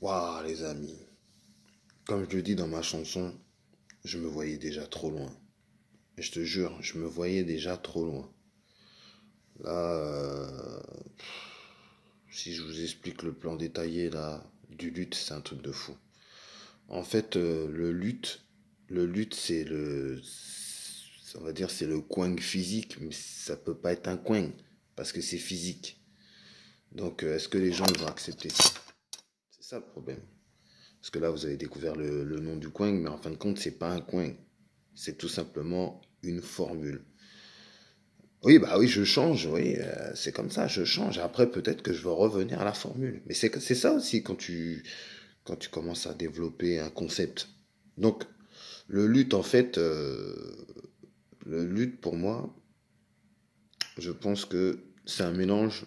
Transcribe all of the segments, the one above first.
Waouh, les amis, comme je le dis dans ma chanson, je me voyais déjà trop loin. Et je te jure, je me voyais déjà trop loin. Là, si je vous explique le plan détaillé là du lutte, c'est un truc de fou. En fait, le lutte, on va dire, c'est le coing physique, mais ça peut pas être un coing parce que c'est physique. Donc, est-ce que les gens ils vont accepter ça? C'est ça le problème. Parce que là, vous avez découvert le nom du coin, mais en fin de compte, c'est pas un coin. C'est tout simplement une formule. Oui, bah oui, je change, oui, c'est comme ça, je change. Après, peut-être que je vais revenir à la formule. Mais c'est ça aussi quand tu commences à développer un concept. Donc, le lutte, en fait, le lutte, pour moi, je pense que c'est un mélange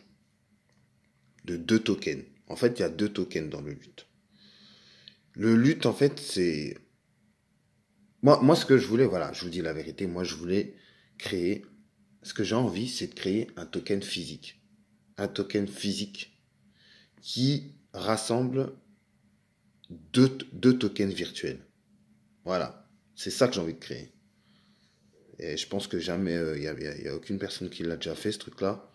de deux tokens. En fait, il y a deux tokens dans le lutte. Le lutte, en fait, c'est moi, ce que je voulais, voilà, je vous dis la vérité, moi, je voulais créer, ce que j'ai envie, c'est de créer un token physique. Un token physique qui rassemble deux tokens virtuels. Voilà, c'est ça que j'ai envie de créer. Et je pense que jamais, y a aucune personne qui l'a déjà fait, ce truc-là.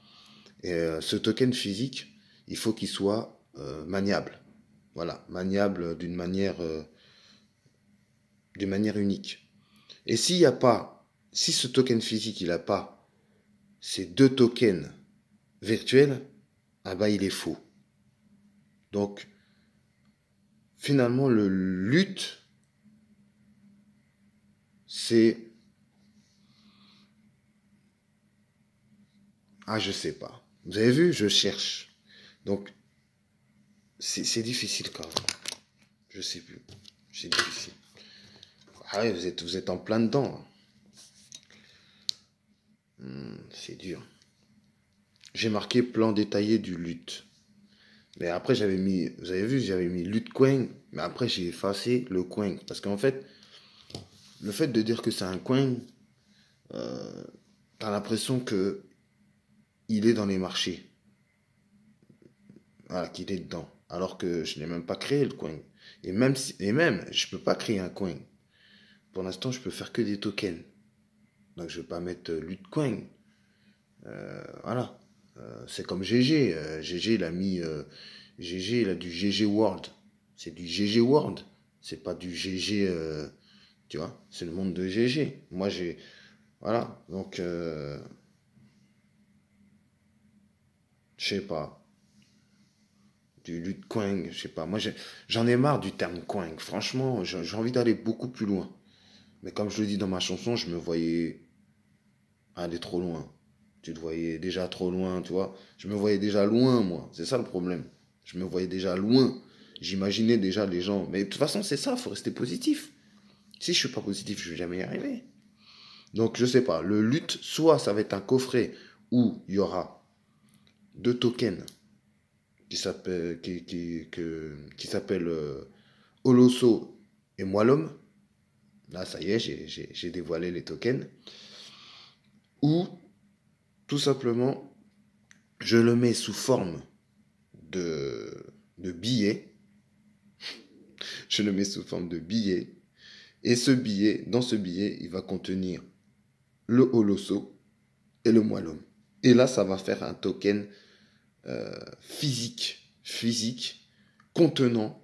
Et ce token physique, il faut qu'il soit maniable. Voilà, maniable d'une manière unique. Et s'il n'y a pas, si ce token physique, il n'a pas ces deux tokens virtuels, ah bah il est faux. Donc, finalement, le lutte, c'est... Ah, je sais pas. Vous avez vu, je cherche. Donc, c'est difficile quand même. Je sais plus. C'est difficile. Ah oui, vous êtes en plein dedans. C'est dur. J'ai marqué plan détaillé du lutte. Mais après, vous avez vu, j'avais mis lutte coin. Mais après, j'ai effacé le coin. Parce qu'en fait, le fait de dire que c'est un coin, t'as l'impression que il est dans les marchés. Voilà, qu'il est dedans. Alors que je n'ai même pas créé le coin. Et même, je peux pas créer un coin. Pour l'instant, je peux faire que des tokens. Donc, je vais pas mettre Lutcoin. Voilà. C'est comme GG. GG, il a mis. GG, il a du GG World. C'est du GG World. C'est pas du GG. Tu vois, c'est le monde de GG. Moi, j'ai. Voilà. Donc, je sais pas. Du Lutcoin, je sais pas. Moi, j'en ai marre du terme coin. Franchement, j'ai envie d'aller beaucoup plus loin. Mais comme je le dis dans ma chanson, je me voyais aller trop loin. Tu te voyais déjà trop loin, tu vois. Je me voyais déjà loin, moi. C'est ça le problème. Je me voyais déjà loin. J'imaginais déjà les gens. Mais de toute façon, c'est ça, il faut rester positif. Si je suis pas positif, je vais jamais y arriver. Donc, je sais pas. Le lutte, soit ça va être un coffret où il y aura deux tokens qui s'appellent Holoso et Moi l'homme. Là, ça y est, j'ai dévoilé les tokens. Ou, tout simplement, je le mets sous forme de billets. Je le mets sous forme de billets. Et dans ce billet, il va contenir le Holoso et le Moellum. Et là, ça va faire un token physique, contenant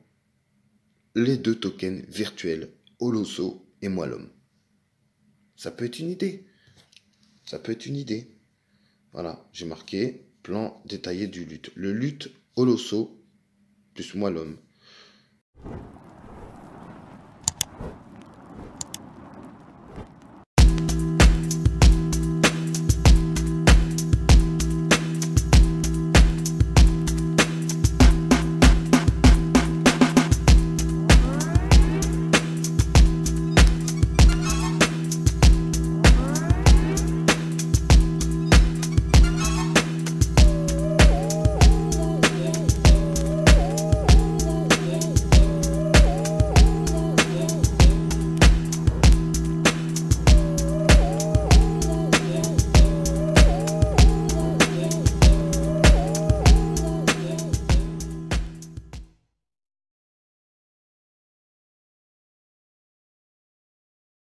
les deux tokens virtuels, Holoso et Moellum. Ça peut être une idée. Ça peut être une idée. Voilà, j'ai marqué plan détaillé du lutte. Le lutte Holoso plus Moellum.